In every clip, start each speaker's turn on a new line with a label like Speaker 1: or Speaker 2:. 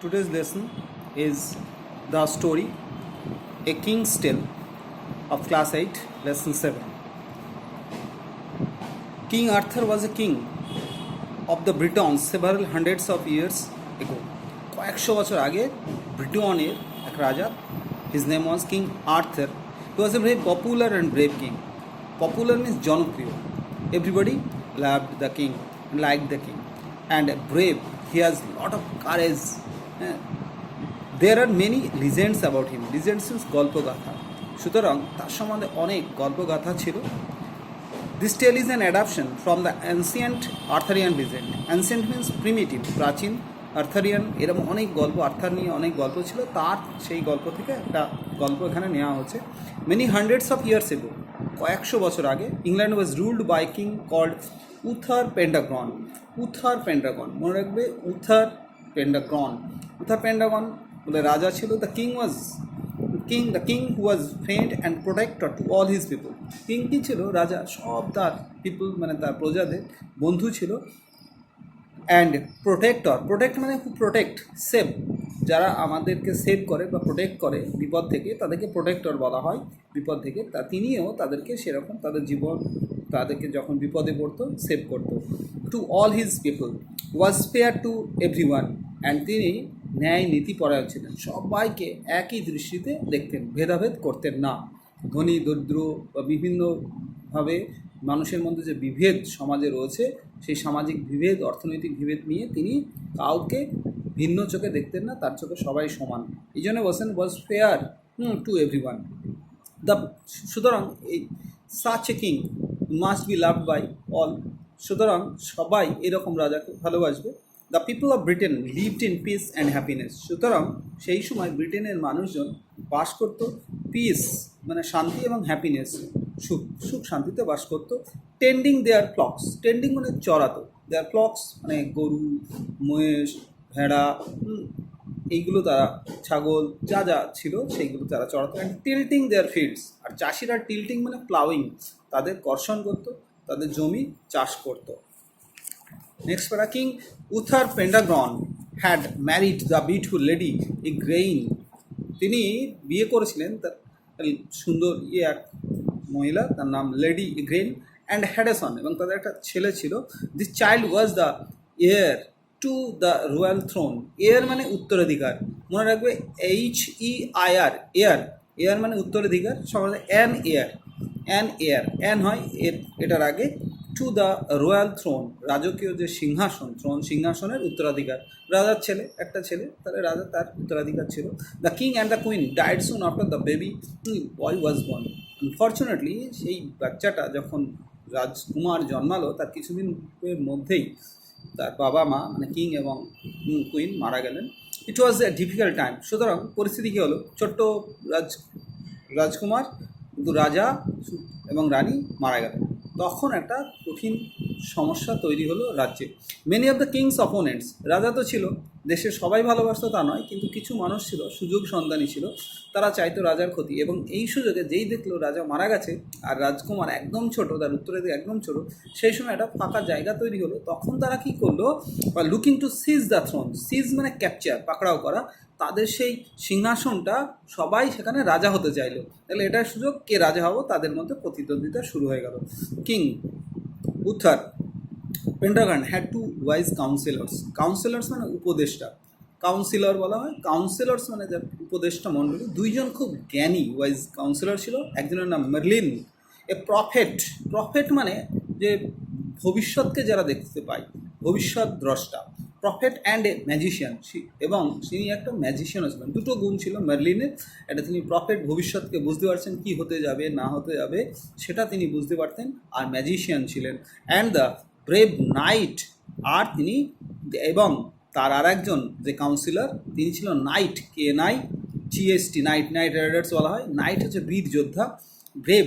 Speaker 1: Today's lesson is the story A King's Tale of Class 8, Lesson 7. King Arthur was a king of the Britons several hundreds of years ago. কয়েকশো বছর আগে ব্রিটনের এক রাজা, his name was King Arthur. He was a very popular and brave king. Popular means জনপ্রিয়. Everybody loved the king and liked the king. And brave, he has a lot of courage. There are many legends about him. Legends means গল্পগাথা. সুতরাং তার সম্বন্ধে অনেক গল্পগাথা ছিল. This tale is an adaptation from the ancient Arthurian legend. Ancient means primitive, প্রাচীন. আর্থারিয়ান এরকম অনেক গল্প, Arthur নিয়ে অনেক গল্প ছিল, তার সেই গল্প থেকে একটা গল্প এখানে নেওয়া হচ্ছে। Many hundreds of years ago, কয়েকশো বছর আগে, England was ruled by king called Uther Pendragon. Uther Pendragon মনে রাখবে, উথার পেন্ডাগন। উথার পেন্ডাগন বলে রাজা ছিল। The king who was friend and protector to all his people. King কি ছিল? রাজা সব তার পিপল মানে তার প্রজাদের বন্ধু ছিল। অ্যান্ড প্রোটেক্টর, প্রোটেক্ট মানে হু প্রোটেক্ট, সেভ, যারা আমাদেরকে সেভ করে বা প্রোটেক্ট করে বিপদ থেকে, তাদেরকে প্রোটেক্টর বলা হয়। বিপদ থেকে তিনিও তাদেরকে সেরকম তাদের জীবন, তাদেরকে যখন বিপদে পড়তো সেভ করতো। Two all his people, was fair to every one, and তিনি ন্যায় নীতি পরায়ণ ছিলেন, সবাইকে একই দৃষ্টিতে দেখতেন, ভেদাভেদ করতেন না। ধনী দরিদ্র বা বিভিন্নভাবে মানুষের মধ্যে যে বিভেদ সমাজে রয়েছে, সেই সামাজিক বিভেদ, অর্থনৈতিক বিভেদ নিয়ে তিনি কাউকে ভিন্ন চোখে দেখতেন না, তার চোখে সবাই সমান। এই জন্য বলছেন was fair to everyone. সুতরাং এই such a king must be loved by all. সুতরাং সবাই এরকম রাজাকে ভালোবাসবে। The people of Britain lived in peace and happiness. সুতরাং সেই সময় ব্রিটেনের মানুষজন বাস করত পিস মানে শান্তি এবং হ্যাপিনেস সুখ শান্তিতে বাস করতো। টেন্ডিং দেয়ার ফ্লক্স, টেন্ডিং মানে চড়াতো, দেয়ার ফ্লক্স মানে গরু, মহিষ, ভেড়া, এইগুলো তারা, ছাগল, যা যা ছিল সেইগুলো তারা চড়াতো। অ্যান্ড টিল্টিং দেয়ার ফিল্ডস, আর চাষিরা টিল্টিং মানে প্লাউইং, তাদের কর্ষণ করতো, তাদের জমি চাষ করতো। Next para, king Uther Pendragon had married the beautiful lady Igraine. তিনি বিয়ে করেছিলেন তার সুন্দর এক মহিলা, তার নাম লেডি ইগ্রেইন, অ্যান্ড হ্যাডেসন, এবং তাদের একটা ছেলে ছিল। This child was the heir to the royal throne. Heir মানে উত্তরাধিকার, মনে রাখবে, HEIR, এয়ার। এয়ার মানে উত্তরাধিকার, সমাজে অ্যান হয় এটার আগে। টু দ্য রয়্যাল থ্রোন, রাজকীয় যে সিংহাসন, থ্রোন সিংহাসনের উত্তরাধিকার। রাজার ছেলে, একটা ছেলে, তাহলে রাজা তার উত্তরাধিকার ছিল। The king and the queen died soon after the baby boy was born. Unfortunately সেই বাচ্চাটা যখন রাজকুমার জন্মালো, তার কিছুদিনের মধ্যেই তার বাবা মা মানে কিং এবং কুইন মারা গেলেন। ইট ওয়াজ এ ডিফিকাল্ট টাইম। সুতরাং পরিস্থিতি কী হলো, ছোট্ট রাজকুমার কিন্তু রাজা এবং রানী মারা গেলেন। তখন একটা কঠিন সমস্যা তৈরি হলো রাজ্যে। Many of the king's opponents, রাজা তো ছিল, দেশের সবাই ভালোবাসতো তা নয়, কিন্তু কিছু মানুষ ছিল, সুযোগ সন্ধানী ছিল, তারা চাইতো রাজার ক্ষতি। এবং এই সুযোগে যেই দেখলো রাজা মারা গেছে আর রাজকুমার একদম ছোট, তার উত্তরাধিকারী একদম ছোট, সেই সময় একটা ফাঁকা জায়গা তৈরি হলো। তখন তারা কী করলো, বা looking to seize the throne, seize মানে ক্যাপচার, পাকড়াও করা, তাদের সেই সিংহাসনটা, সবাই সেখানে রাজা হতে চাইলো। তাহলে এটার সুযোগ, কে রাজা হবো, তাদের মধ্যে প্রতিদ্বন্দ্বিতা শুরু হয়ে গেল। King Uther Pendragon had two wise councillors. Councillors মানে উপদেষ্টা, কাউন্সিলর বলা হয়। কাউন্সিলর্স মানে যার উপদেষ্টা মণ্ডলী। দুইজন খুব জ্ঞানী ওয়াইজ কাউন্সিলর ছিল। একজনের নাম মার্লিন, এ প্রফেট। প্রফেট মানে যে ভবিষ্যৎকে যারা দেখতে পায়, ভবিষ্যৎ দ্রষ্টা। প্রফেট অ্যান্ড এ ম্যাজিশিয়ান, এবং তিনি একটা ম্যাজিশিয়ানও ছিলেন। দুটো গুণ ছিল মার্লিনের, একটা তিনি প্রফেট, ভবিষ্যৎকে বুঝতে পারছেন কী হতে যাবে না হতে যাবে সেটা তিনি বুঝতে পারতেন, আর ম্যাজিশিয়ান ছিলেন। অ্যান্ড দ্য ব্রেভ নাইট, আর তিনি, এবং তার আর একজন যে কাউন্সিলর তিনি ছিল night, KNIGHT, night, night Riders বলা হয়। নাইট হচ্ছে বীর যোদ্ধা। ব্রেভ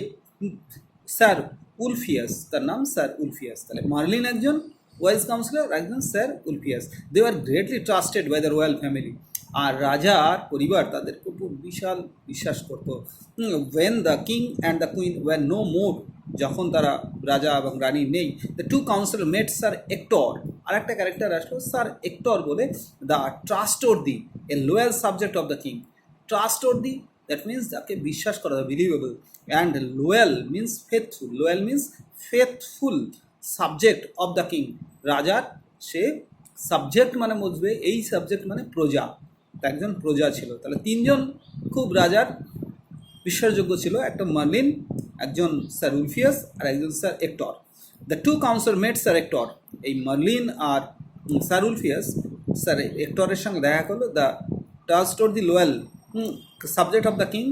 Speaker 1: স্যার উলফিয়াস, তার নাম স্যার উলফিয়াস। তাহলে মার্লিন একজন ওয়াইজ কাউন্সিলর, একজন sir Ulfius. They are greatly trusted by the royal family, আর রাজার পরিবার তাদের উপর বিশাল বিশ্বাস করত। When the king and the queen were no more যখন তারা রাজা এবং রানী নেই, the two councillor met sir Ector, আর একটা ক্যারেক্টার আসলো স্যার এক্টর বলে, the trustworthy, a loyal subject of the king. Trustworthy that means যাকে বিশ্বাস করা যায়, believable, and loyal means faithful, loyal means faithful subject of the king, রাজার সে সাবজেক্ট মানে বুঝবে, এই সাবজেক্ট মানে প্রজা, তা একজন প্রজা ছিল। তাহলে তিনজন খুব রাজার বিশ্বাসযোগ্য ছিল, একটা মার্লিন, একজন স্যার উলফিয়াস, আর একজন sir Ector. The two councillor met sir Ector, এই মার্লিন আর স্যার উলফিয়াস স্যার এক্টরের সঙ্গে দেখা করলো, the trustworthy the loyal subject of the king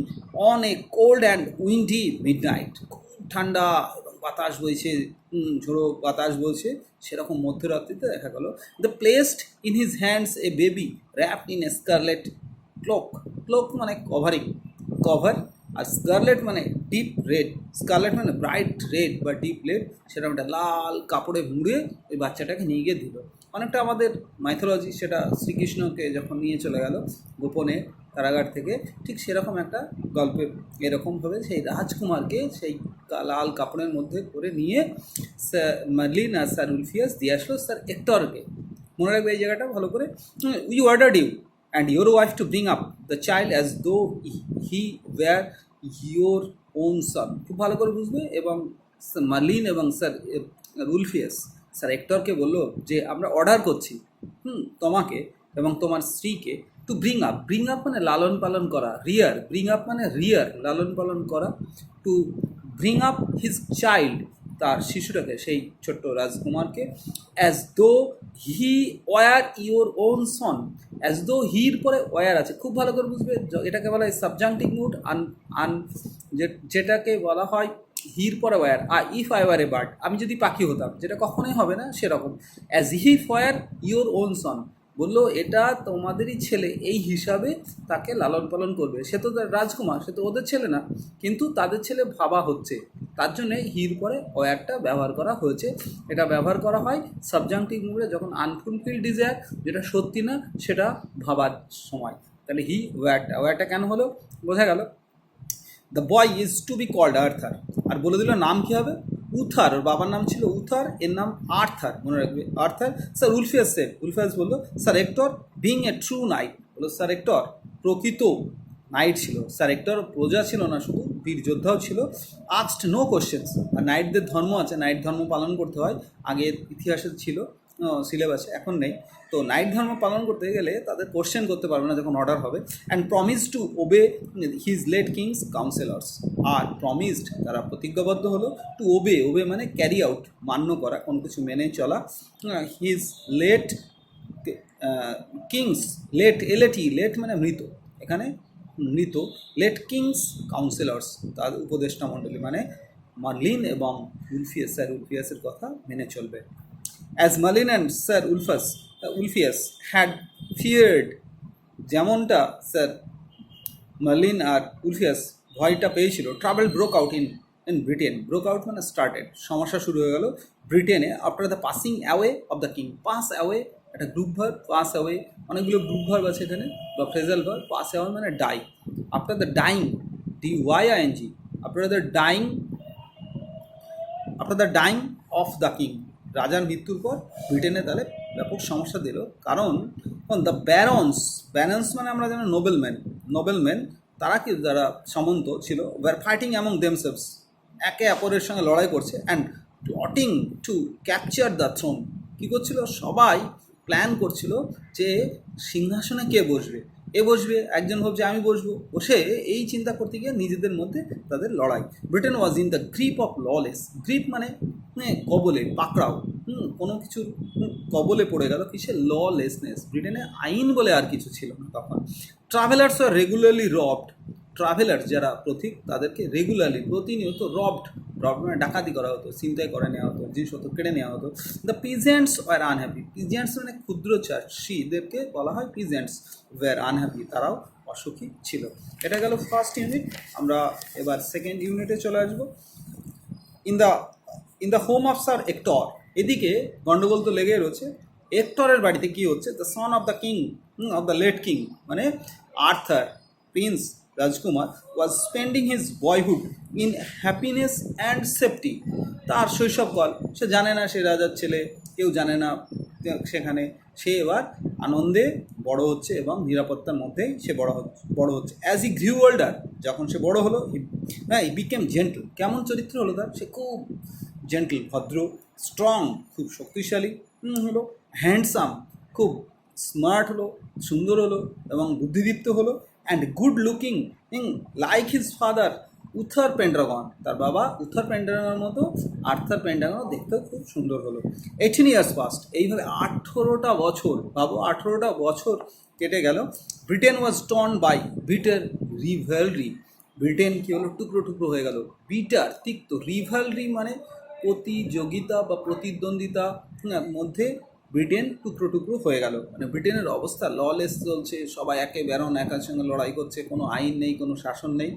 Speaker 1: on a cold and windy midnight. খুব ঠান্ডা এবং বাতাস বইছে, ঝোড়ো বাতাস বইছে, সেরকম মধ্যরাত্রিতে দেখা গেল। The placed in his hands a baby wrapped in a scarlet cloak, cloak মানে কভারিং, কভার, আর স্কারলেট মানে ডিপ রেড, স্কারলেট মানে ব্রাইট রেড বা ডিপ রেড, সেটা একটা লাল কাপড়ে মুড়ে ওই বাচ্চাটাকে নিয়ে গিয়ে দিল। অনেকটা আমাদের মাইথোলজি, সেটা শ্রীকৃষ্ণকে যখন নিয়ে চলে গেল গোপনে কারাগার থেকে, ঠিক সেরকম একটা গল্পে এরকমভাবে সেই রাজকুমারকে সেই লাল কাপড়ের মধ্যে করে নিয়ে মার্লিন আর স্যার উলফিয়াস দিয়ে আসলো স্যার এক্টরকে। মনে রাখবে এই জায়গাটা ভালো করে। We ordered you and your wife to bring up the child as though he were your own son। খুব ভালো করে বুঝবে। এবং মার্লিন এবং স্যার উলফিয়াস স্যার এক্টরকে বললো যে আমরা অর্ডার করছি তোমাকে এবং তোমার স্ত্রীকে, two bring up, bring up মানে লালন পালন করা, রিয়ার, ব্রিং আপ মানে রিয়ার, লালন পালন করা, to bring up his child, তার শিশুটাকে, সেই ছোট্ট রাজকুমারকে, as though he were your own son, as though he পরে ওয়ার আছে, খুব ভালো করে বুঝবে। এটাকে বলা হয় সাবজাংটিভ মুড, যেটাকে বলা হয় হির পরে ওয়ার। আর if I were a bird, আমি যদি পাখি হতাম, যেটা কখনোই হবে না সেরকম। As he were your own son, বললো এটা তোমাদেরই ছেলে, এই হিসাবে তাকে লালন পালন করবে। সে তো রাজকুমার, সে তো ওদের ছেলে না, কিন্তু তাদের ছেলে ভাবা হচ্ছে, তার জন্যে হির পরে ওয়ারটা ব্যবহার করা হয়েছে। এটা ব্যবহার করা হয় সাবজাংটিভ মুডে যখন আনফুলফিল ডিজায়ার, যেটা সত্যি না সেটা ভাবার সময়। তাহলে হি ওয়ারটা, ওয়ারটা কেন হলো বোঝা গেল। The boy is to be called Arthur, আর বলে দিল নাম কী হবে, উথার, ওর বাবার নাম ছিল উথার, এর নাম আর্থার, মনে রাখবে Arthur. Sir Ulfius said, Ulfius বললো sir Ector being a true knight, বললো স্যার এক্টর প্রকৃত নাইট ছিল, স্যার এক্টর প্রজা ছিল না শুধু, বীর যোদ্ধাও ছিল। আস্কড নো কোশ্চেন্স, আর নাইটদের ধর্ম আছে, নাইট ধর্ম পালন করতে হয়, আগের ইতিহাসে ছিল সিলেবাসে, এখন নেই। তো নাইট ধর্ম পালন করতে গেলে তাদের কোশ্চেন করতে পারবে না যখন অর্ডার হবে। And promise to obey his late king's councillors, আর প্রমিসড তারা প্রতিজ্ঞাবদ্ধ হলো, টু ওবে, ওবে মানে ক্যারি আউট, মান্য করা, কোনো কিছু মেনে চলা, his late king's, late L A T, late মানে মৃত, এখানে মৃত, লেট কিংস কাউন্সিলর্স, তার উপদেষ্টা মণ্ডলী মানে মার্লিন এবং উলফিয়াস, স্যার উলফিয়াসের কথা মেনে চলবে। As Merlin and Sir Ulfias had feared, যেমনটা স্যার মার্লিন আর উলফিয়াস ভয়টা পেয়েছিল, trouble broke out in Britain, broke out মানে স্টার্টেড, সমস্যা শুরু হয়ে গেল ব্রিটেনে, after the passing away of the king. Pass away একটা গ্রুপ ভার্ব, পাস অ্যাওয়ে অনেকগুলো গ্রুপ ভার্ব আছে এখানে বা ফ্রেজাল ভার্ব। পাস অ্যাওয়ে মানে die, after the dying, DYING, after the dying of the king, রাজার মৃত্যুর পর ব্রিটেনে তাহলে ব্যাপক সমস্যা দিল। কারণ দ্য ব্যারন্স, ব্যারন্স মানে আমরা জানি নোবেলম্যান, নোবেলম্যান তারা কি যারা সামন্ত ছিল, ওয়ার ফাইটিং অ্যামং দেমসেলভস, একে অপরের সঙ্গে লড়াই করছে, and plotting to capture the throne, কী করছিল, সবাই প্ল্যান করছিল যে সিংহাসনে কে বসবে, এ বসবে, একজন ভাবছে আমি বসবো, বসে এই চিন্তা করতে গিয়ে নিজেদের মধ্যে তাদের লড়াই। Britain was in the grip of lawless, grip মানে কবলে, পাকড়াও, কোনো কিছুর কবলে পড়ে গেল, কিসে, ললেসনেস, ব্রিটেনে আইন বলে আর কিছু ছিল না তখন। ট্রাভেলার্স আর রেগুলারলি রবড, ট্রাভেলার্স যারা পথিক তাদেরকে রেগুলারলি প্রতিনিয়ত রবড, রব মানে ডাকাতি করা হতো, ছিনতাই করে নেওয়া হতো, জিনিসপত্র কেড়ে নেওয়া হতো। The peasants were unhappy, peasants মানে ক্ষুদ্র চাষিদেরকে বলা হয় পিজেন্টস, ওয়ার আনহ্যাপি, তারাও অসুখী ছিল। এটা গেল ফার্স্ট ইউনিট। আমরা এবার সেকেন্ড ইউনিটে চলে আসবো। In the home of sir Ector, এদিকে গন্ডগোল তো লেগেই রয়েছে। এক্টরের বাড়িতে কি হচ্ছে, the son of the king, of the late king মানে আর্থার, প্রিন্স রাজকুমার was spending his boyhood in happiness and safety. তার শৈশবকাল সে জানে না সে রাজার ছেলে, কেউ জানে না সেখানে, সে এবার আনন্দে বড় হচ্ছে এবং নিরাপত্তার মধ্যেই সে বড় হচ্ছে। অ্যাজ ই গ্রিউ ওল্ডার, যখন সে বড় হলো, হ্যাঁ, ই বিকেম জেন্টল। কেমন চরিত্র হলো তার? সে খুব জেন্টল, ভদ্র, স্ট্রং, খুব শক্তিশালী হলো, হ্যান্ডসাম, খুব স্মার্ট হলো, সুন্দর হলো এবং বুদ্ধিদীপ্ত হলো, and good looking, like his father Uther Pendragon. তার বাবা উথার পেন্ড্রাগনের মতো আর্থার পেন্ড্রাগন দেখতেও খুব সুন্দর হলো। 18 ইয়ার্স পাস্ট, এইভাবে 18টা বছর, ভাবো 18টা বছর কেটে গেল। Britain was torn by bitter rivalry. Britain কী হলো? টুকরো টুকরো হয়ে গেল। বিটার, তিক্ত, রিভেলরি মানে প্রতিযোগিতা বা প্রতিদ্বন্দ্বিতা মধ্যে ব্রিটেন টুকরো টুকরো হয়ে গেল। মানে ব্রিটেনের অবস্থা ললেস চলছে, সবাই একে ব্যারন একার সঙ্গে লড়াই করছে, কোনো আইন নেই, কোনো শাসন নেই।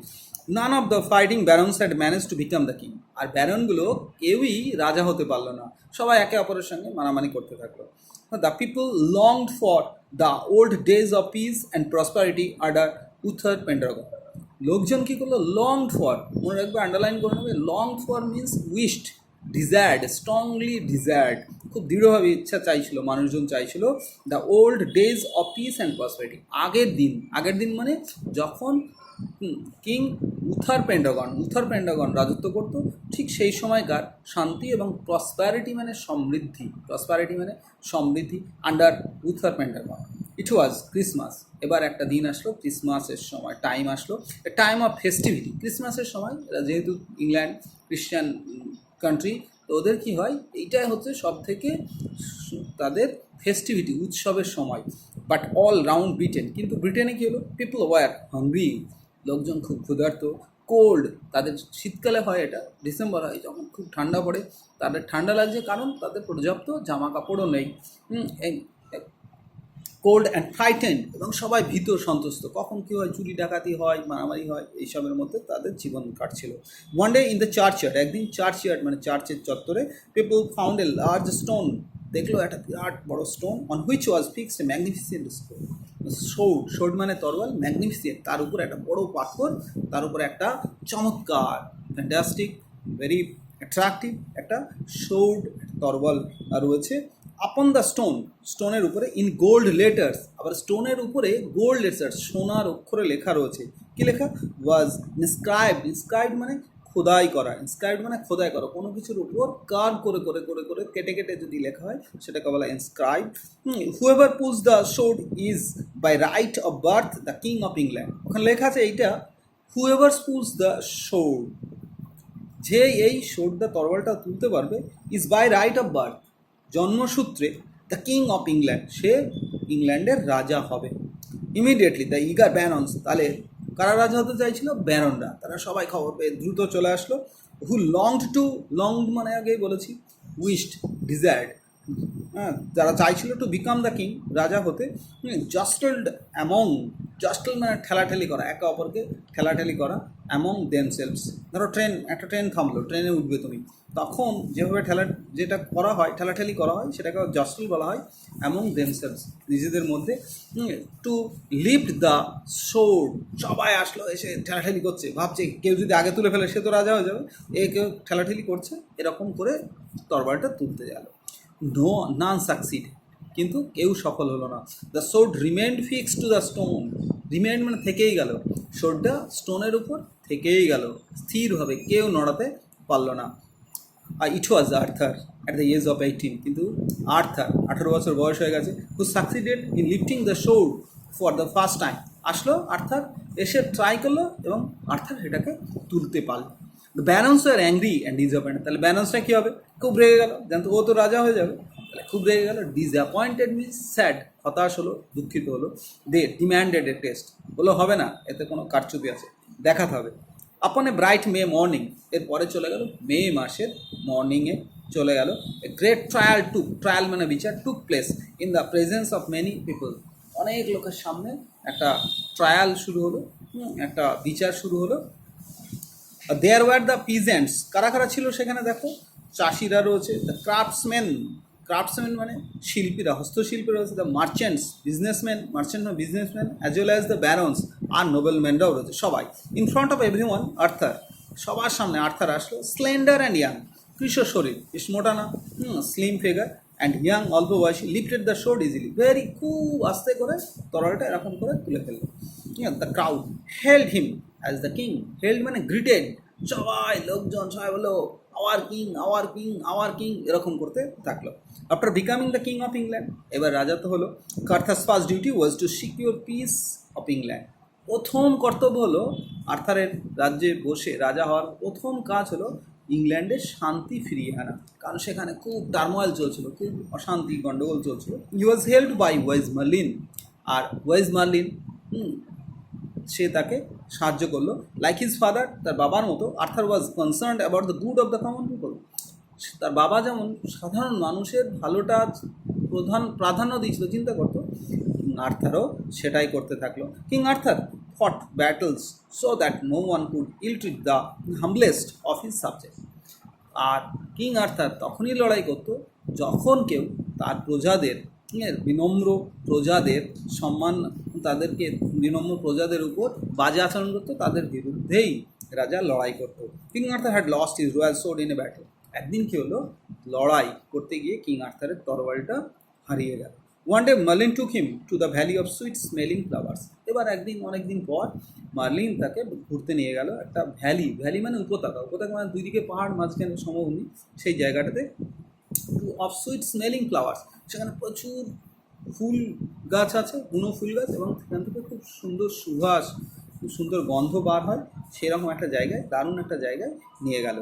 Speaker 1: None of the fighting barons had manage to become the king. আর ব্যারনগুলো কেউই রাজা হতে পারলো না, সবাই একে অপরের সঙ্গে মারামারি করতে থাকলো। The people longed for the old days of peace and prosperity under Uther Pendragon. লোকজন কী করলো? লংড ফর, মনে রাখবে, আন্ডারলাইন করে নেবে। Longed for means wished, desired, strongly desired, খুব দৃঢ়ভাবে ইচ্ছা চাইছিল, মানুষজন চাইছিল the old days of peace and prosperity. আগের দিন মানে যখন কিং উথার পেন্ড্রাগন রাজত্ব করতো, ঠিক সেই সময়কার শান্তি এবং প্রসপ্যারিটি মানে সমৃদ্ধি আন্ডার উথার পেন্ড্রাগন। ইট ওয়াজ ক্রিসমাস। এবার একটা দিন আসলো, ক্রিসমাসের সময়, টাইম আসলো, টাইম অফ ফেস্টিভিটি। ক্রিসমাসের সময়, যেহেতু ইংল্যান্ড ক্রিশ্চিয়ান কান্ট্রি, তো ওদের কী হয়, এইটাই হচ্ছে সব থেকে তাদের ফেস্টিভিটি, উৎসবের সময়। বাট অল রাউন্ড ব্রিটেন, কিন্তু ব্রিটেনে কী হলো? পিপল ওয়ার হাংরি, লোকজন খুব ক্ষুধার্ত। কোল্ড, তাদের শীতকালে হয়, এটা ডিসেম্বর হয়, যখন খুব ঠান্ডা পড়ে, তাদের ঠান্ডা লাগছে কারণ তাদের পর্যাপ্ত জামা কাপড়ও নেই। কোল্ড অ্যান্ড ফ্রাইটেন্ড, এবং সবাই ভীত সন্ত্রস্ত, কখন কী হয়, চুরি ডাকাতি হয়, মারামারি হয়, এইসবের মধ্যে তাদের জীবন কাটছিল। ওয়ান ডে ইন দ্য চার্চইয়ার্ড, একদিন চার্চইয়ার্ড মানে চার্চের চত্বরে, people found a large stone, দেখলো একটা বিরাট বড় stone, on which was fixed A magnificent showed মানে তরোয়াল, ম্যাগনিফিসেন্ট, তার উপরে একটা বড় পাথর, তার উপরে একটা চমৎকার, ফ্যান্টাস্টিক, ভেরি অ্যাট্রাকটিভ একটা শোড, তরোয়াল রয়েছে। আপন দ্য স্টোনের উপরে, ইন গোল্ড লেটার্স, আবার স্টোনের উপরে গোল্ড লেটার্স, সোনার অক্ষরে লেখা রয়েছে। কি লেখা? ওয়াজ ইনস্ক্রাইবড মানে খোদাই করা, খোদাই করা, কোনো কিছুর উপর কার্ভ করে করে করে করে কেটে কেটে যদি লেখা হয় সেটাকে বলা inscribe. Whoever pulls the sword is by right of birth the king of England. ওখানে লেখা আছে এইটা, হুয়েভার পুলস দ্য শোড, যে এই শোডটা, তরোয়ালটা তুলতে পারবে, is by right of birth, জন্মসূত্রে, দ্য কিং অফ ইংল্যান্ড, সে ইংল্যান্ডের রাজা হবে। ইমিডিয়েটলি দ্য ইগার ব্যারনস, তাহলে কারা রাজা হতে চাইছিল? ব্যারনরা। তারা সবাই খবর পেয়ে দ্রুত চলে আসলো। হু লংড মানে আগেই বলেছি, উইশড, ডিজায়ার্ড, হ্যাঁ, যারা চাইছিল টু বিকাম দ্য কিং, রাজা হতে। জাস্টল মানে ঠেলাঠেলি করা, একে অপরকে ঠেলাঠেলি করা, অ্যামং দেমসেলভস। ধরো একটা ট্রেন থামলো, ট্রেনে উঠবে তুমি, তখন যেভাবে যেটা করা হয়, ঠেলাঠেলি করা হয়, সেটাকে জাস্টল বলা হয়, অ্যামং দেমসেলভস, নিজেদের মধ্যে। টু লিফট দ্য শোড, সবাই আসলো, এসে ঠেলাঠেলি করছে, ভাবছে কেউ যদি আগে তুলে ফেলে সে তো রাজা হয়ে যাবে, কেউ ঠেলাঠেলি করছে, এরকম করে তরবারটা তুলতে গেল। নান সাকসিড, কিন্তু কেউ সফল হলো না। The showed রিমেন্ড fixed to the stone, রিমেন্ড মানে থেকেই গেল, শোডটা স্টোনের উপর থেকেই গেল স্থিরভাবে, কেউ নড়াতে পারল না। আর it was Arthur at the age of 18, কিন্তু আর্থার 18 বছর বয়স হয়ে গেছে, who succeeded in lifting the sword for the first time. আসলো আর্থার, এসে ট্রাই করলো এবং আর্থার সেটাকে তুলতে পারল। The barons are angry and disappointed, তাহলে ব্যারনসটা কী হবে? খুব রেগে গেল, জানতো ও তো রাজা হয়ে যাবে, তাহলে খুব রেগে গেল। ডিসঅ্যাপয়েন্টেড মিনস স্যাড, হতাশ হলো, দুঃখিত হলো। দে ডিম্যান্ডেড এ টেস্ট, বলো হবে না, এতে কোনো কারচুপি আছে, দেখাতে হবে। আপন এ ব্রাইট মে মর্নিং, এরপরে চলে গেল মে মাসের মর্নিংয়ে চলে গেল। এ গ্রেট ট্রায়াল মানে বিচার, took place in the presence of many people, অনেক লোকের সামনে একটা ট্রায়াল শুরু হলো, একটা বিচার শুরু হলো। দেয়ার ওয়ার দ্য পিজেন্টস, কারা কারা ছিল সেখানে দেখো? চাষিরা রয়েছে, দ্য ক্রাফটসম্যান, ক্রাফটসম্যান মানে শিল্পীরা, হস্তশিল্পীরা রয়েছে, the merchants businessman as well as the barons আর নোবেলম্যানরাও রয়েছে, সবাই। In front of everyone Arthur, সবার সামনে আর্থার আসলো, স্লেন্ডার অ্যান্ড ইয়াং, কৃষ্ণ শরীর, বেশ মোটা না, স্লিম ফিগার অ্যান্ড ইয়াং, অল্প বয়সী, lifted the sword easily, very খুব আস্তে করে তরলটা এরকম করে তুলে ফেললো। The crowd hailed him as the king, hailed মানে গ্রিটেড, সবাই লোকজন সবাই বললো our king our king our king, এরকম করতে থাকলো। After becoming the king of England, এবার রাজা তো হলো, Arthur's first duty was to secure peace of England, প্রথম কর্তব্য হলো আর্থারের রাজ্যে বসে রাজা হওয়ার প্রথম কাজ হলো ইংল্যান্ডের শান্তি ফিরিয়ে আনা, কারণ সেখানে খুব টার্মোয়েল চলছিল, খুব অশান্তি গণ্ডগোল চলছিল। He was helped by wise Merlin, আর ওয়াইজ মার্লিন সে তাকে সাহায্য করলো। লাইক হিজ ফাদার, তার বাবার মতো, Arthur was concerned about the good of the common people, তার বাবা যেমন সাধারণ মানুষের ভালোটা প্রাধান্য দিয়েছিল, চিন্তা করতো, আর্থারও সেটাই করতে থাকলো। King Arthur fought battles so that no one could ill treat the humblest of his subject, আর কিং আর্থার তখনই লড়াই করতো যখন কেউ তার প্রজাদের, বিনম্র প্রজাদের সম্মান, তাদেরকে বিনম্র প্রজাদের উপর বাজে আচরণ করতো, তাদের বিরুদ্ধেই রাজা লড়াই করতো। King Arthur had lost his royal sword in a battle, একদিন কী হলো, লড়াই করতে গিয়ে কিং আর্থারের তরবারিটা হারিয়ে গেল। One day Merlin took him to the valley of sweet smelling flowers, এবার একদিন অনেকদিন পর মার্লিন তাকে ঘুরতে নিয়ে গেল একটা ভ্যালি, ভ্যালি মানে উপত্যকা, উপত্যকা মানে দুই দিকে পাহাড়, মাঝখানে সমভূমি, সেই জায়গাটাতে, to of sweet smelling flowers, সেখানে প্রচুর ফুল গাছ আছে, বুনো ফুল গাছ, এবং সেখান থেকে খুব সুন্দর সুবাস, খুব সুন্দর গন্ধ বার হয়, সেরকম একটা জায়গায়, দারুণ একটা জায়গায় নিয়ে গেল।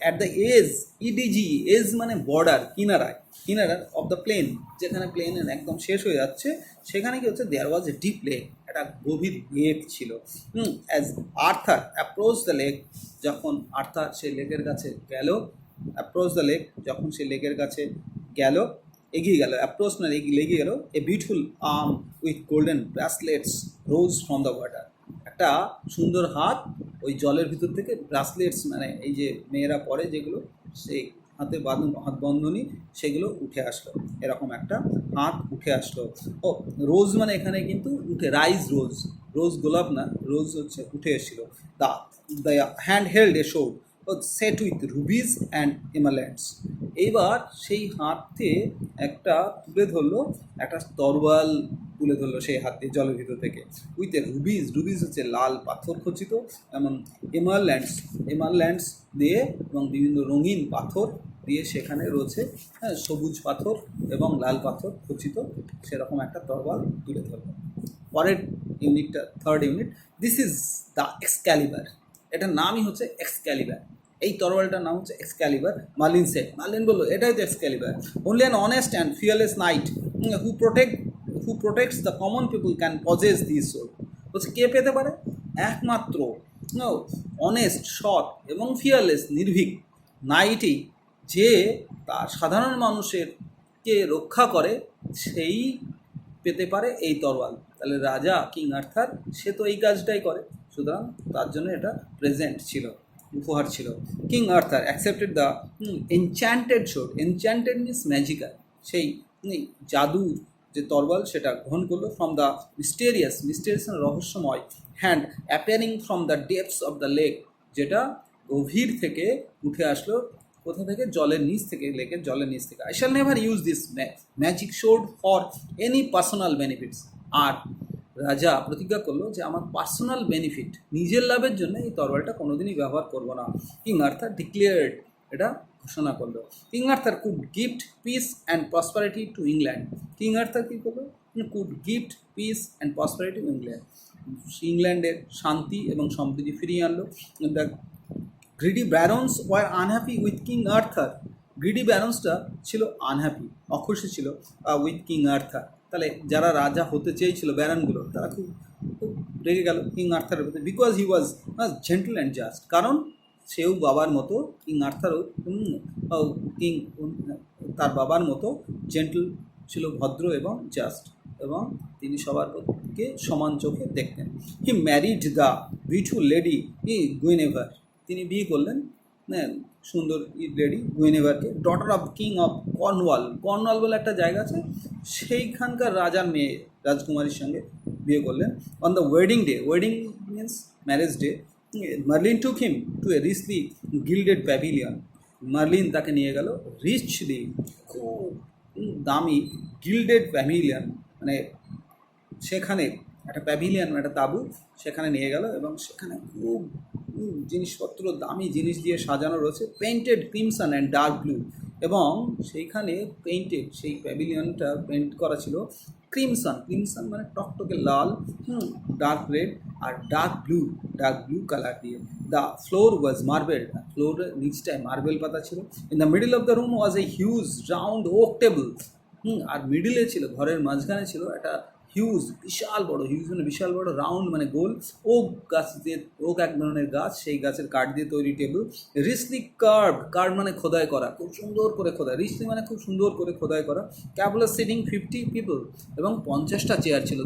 Speaker 1: অ্যাট দ্য এজ, ইডিজি, এজ মানে বর্ডার, কিনারায়, কিনারার অফ দ্য প্লেন, যেখানে প্লেনের একদম শেষ হয়ে যাচ্ছে, সেখানে কি হচ্ছে, দেয়ার ওয়াজ এ ডিপ লেক, একটা গভীর লেক ছিল। As Arthur approach the lake, যখন আর্থার সেই লেকের কাছে গেল, অ্যাপ্রোচ দ্য লেক, যখন সেই লেকের কাছে গেল, এগিয়ে গেল, অ্যাপ্রোচ না লেগে গেল, a beautiful arm with golden bracelets rose from the water, একটা সুন্দর হাত ওই জলের ভিতর থেকে, ব্রাসলেটস মানে এই যে মেয়েরা পরে যেগুলো, সেই হাতে হাত বন্ধনী, সেগুলো উঠে আসলো, এরকম একটা হাত উঠে আসলো। ও রোজ মানে এখানে কিন্তু উঠে, রাইজ রোজ, রোজ গোলাপ না, রোজ হচ্ছে উঠে এসেছিলো। The hand held a sword set with rubies and emeralds, এইবার সেই হাতে একটা তুলে ধরলো, একটা তরোয়াল তুলে ধরলো সেই হাত দিয়ে জলের ভিতর থেকে, উইথ এ রুবিজ, রুবিজ হচ্ছে লাল পাথর খচিত, এবং এমারল্যান্ডস দিয়ে, এবং বিভিন্ন রঙিন পাথর দিয়ে সেখানে রয়েছে, হ্যাঁ, সবুজ পাথর এবং লাল পাথর খচিত, সেরকম একটা তরোয়াল তুলে ধরলো। পরের ইউনিটটা, third unit, this is the Excalibur, এটার নামই হচ্ছে এক্সক্যালিবার, এই তরোয়ালটার নাম হচ্ছে এক্সক্যালিবার। মার্লিন সেট, মার্লিন বললো এটাই তো Excalibur. Only an honest and fearless knight who protects the common people can possess this sword, বলছে কে পেতে পারে, একমাত্র অনেস্ট, সৎ এবং ফিয়ারলেস, নির্ভীক নাইটই, যে তার সাধারণ মানুষেরকে রক্ষা করে, সেই পেতে পারে এই তরোয়াল। তাহলে রাজা কিং আর্থার সে তো এই কাজটাই করে, সুতরাং তার জন্য এটা প্রেজেন্ট ছিল, উপহার ছিল। King Arthur accepted the enchanted sword, enchanted means magical, সেই জাদুর যে তরোয়াল সেটা গ্রহণ করলো। ফ্রম দ্য মিস্টেরিয়াস রহস্যময় hand appearing from the depths of the lake, যেটা গভীর থেকে উঠে আসলো, কোথা থেকে, জলের নিচ থেকে, লেকের জলের নিচ থেকে। I shall never use this magic sword for any personal benefits, আর রাজা প্রতিজ্ঞা করলো যে আমার পার্সোনাল বেনিফিট, নিজের লাভের জন্য এই তরোয়ালটা কোনোদিনই ব্যবহার করবো না। কিং আর্থার ডিক্লেয়ার্ড, এটা ঘোষণা করলো। King Arthur could gift peace and prosperity to England, king Arthur কী করলো, could gift peace and prosperity to England, ইংল্যান্ডের শান্তি এবং সমৃদ্ধি ফিরিয়ে আনলো। The greedy barons were unhappy with king Arthur, greedy ব্যারন্সটা ছিল আনহ্যাপি, অখুশি ছিল উইথ কিং আর্থার, তাহলে যারা রাজা হতে চেয়েছিল ব্যারনগুলো, তারা খুব খুব রেগে গেল কিং আর্থারের প্রতি, because he was gentle and just, কারণ সেও বাবার মতো, কিং আর্থারও কিং তার বাবার মতো জেন্টল ছিল, ভদ্র এবং জাস্ট, এবং তিনি সবারকে সমান চোখে দেখতেন। He married the beautiful lady Guinevere, তিনি বিয়ে করলেন হ্যাঁ, সুন্দর লেডি গুইনেভারকে, daughter of king of Cornwall. Cornwall বলে একটা জায়গা আছে, সেইখানকার রাজার মেয়ে, রাজকুমারীর সঙ্গে বিয়ে করলেন। On the wedding day, wedding means marriage day, Merlin took him to a richly gilded pavilion. মার্লিন তাকে নিয়ে গেল রিচলি, খুব দামি গিল্ডেড প্যাভিলিয়ন, মানে সেখানে একটা প্যাভিলিয়ন, একটা তাঁবু, সেখানে নিয়ে গেল এবং সেখানে খুব জিনিসপত্র, দামি জিনিস দিয়ে সাজানো রয়েছে, painted crimson and dark blue. এবং সেইখানে পেইন্টেড, সেই প্যাভিলিয়নটা পেইন্ট করা ছিল ক্রিমসন, ক্রিমসন মানে টকটকে লাল, ডার্ক রেড আর ডার্ক ব্লু কালার দিয়ে। দ্য ফ্লোর ওয়াজ মার্বেল, ফ্লোরের নিচটায় মার্বেল পাতা ছিল। In the middle of the room was a huge round oak table, আর মিডিলে ছিল, ঘরের মাঝখানে ছিল একটা হিউজ, বিশাল বড়, হিউজ মানে বিশাল বড়, রাউন্ড মানে গোল, ওক গাছ দিয়ে, ওক এক ধরনের গাছ, সেই গাছের কাঠ দিয়ে তৈরি টেবিল। রিচলি কার্ভ মানে খোদাই করা, খুব সুন্দর করে খোদাই, রিচলি মানে খুব সুন্দর করে খোদাই করা। ক্যাবলার সিটিং 50 পিপল, এবং 50টা চেয়ার ছিল।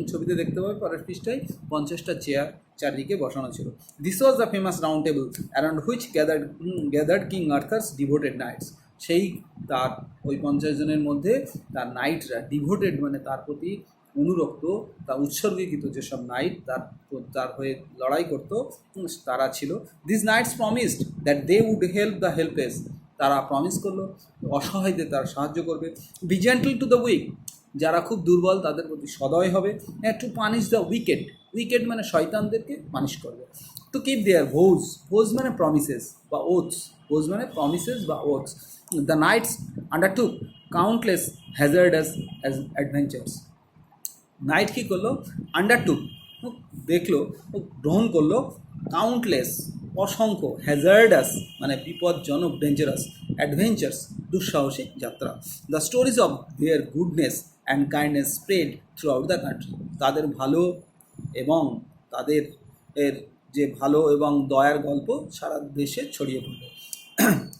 Speaker 1: ছবিতে দেখতে পাবে পরের পৃষ্ঠায় 50টা চেয়ার চারদিকে বসানো ছিল। This was the famous round table around which gathered King Arthur's devoted knights. সেই তার ওই 50 জনের মধ্যে তার নাইটরা, ডিভোটেড মানে তার প্রতি অনুরক্ত, তার উৎসর্গীকৃত যেসব নাইট তার হয়ে লড়াই করত, তারা ছিল। This knights promised that they would help the helpless, তারা প্রমিস করলো অসহায়দের তারা সাহায্য করবে। Be gentle to the weak, যারা খুব দুর্বল তাদের প্রতি সদয় হবে। টু পানিশ দ্য উইকেড মানে শয়তানদেরকে পানিশ করবে। টু কিপ দেয়ার ভোজ মানে প্রমিসেস বা ওথস, ভোজ মানে প্রমিসেস বা oaths. The knights undertook countless hazardous adventures. Knight কী করলো, আন্ডারটুক দেখলো, গ্রহণ করলো, কাউন্টলেস অসংখ্য, হ্যাজার্ডাস মানে বিপজ্জনক, ডেঞ্জারাস, অ্যাডভেঞ্চার্স দুঃসাহসিক যাত্রা। The stories of their goodness and kindness spread through out the country, তাদের ভালো এবং তাদের যে ভালো এবং দয়ার গল্প সারা দেশে ছড়িয়ে পড়লো।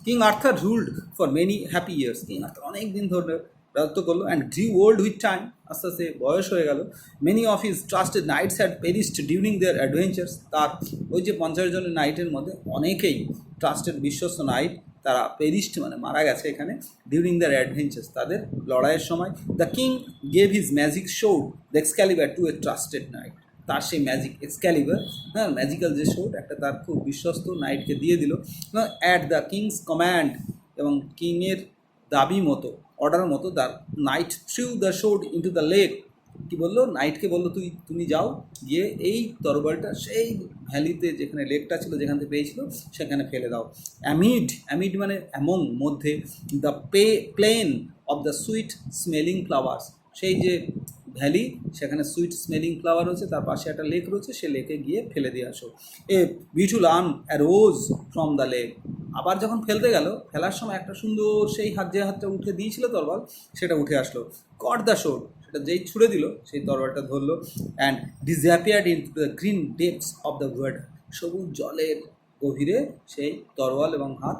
Speaker 1: King Arthur ruled for many happy years, King Arthur অনেক দিন ধরে রাজত্ব করলো। And grew old with time, আস্তে আস্তে বয়স হয়ে গেল। Many of his trusted knights had perished during their adventures, তার ওই যে 50 জনের নাইটের মধ্যে অনেকেই ট্রাস্টেড বিশ্বস্ত নাইট, তারা পেরিস্ট মানে মারা গেছে এখানে, ডিউরিং দেয়ার অ্যাডভেঞ্চার্স, তাদের লড়াইয়ের সময়। The king gave his magic sword the Excalibur to a trusted knight, তার সেই ম্যাজিক এক্সক্যালিবার, হ্যাঁ ম্যাজিক্যাল যে শোড, একটা তার খুব বিশ্বস্ত নাইটকে দিয়ে দিল। অ্যাট দ্য কিংস কম্যান্ড, এবং কিংয়ের দাবি মতো, অর্ডার মতো, the knight threw the sword into the lake, কী বললো, নাইটকে বললো তুমি যাও, গিয়ে এই তরবারিটা সেই ভ্যালিতে, যেখানে লেকটা ছিল, যেখান থেকে পেয়েছিল, সেখানে ফেলে দাও। অ্যামিড মানে অ্যামং মধ্যে, the plain of the sweet smelling flowers, সেই যে ভ্যালি, সেখানে সুইট স্মেলিং ফ্লাওয়ার রয়েছে, তার পাশে একটা লেক রয়েছে, সে লেকে গিয়ে ফেলে দিয়ে আসো। এ beautiful arm arose from the lake, আবার যখন ফেলতে গেল, ফেলার সময় একটা সুন্দর সেই যে হাতটা উঠে দিয়েছিল তরবাল, সেটা উঠে আসলো। কট দ্য শোড, সেটা যেই ছুড়ে দিল, সেই তরবালটা ধরলো। And disappeared in the green depths of the water, সবুজ জলের গভীরে সেই তরোয়াল এবং হাত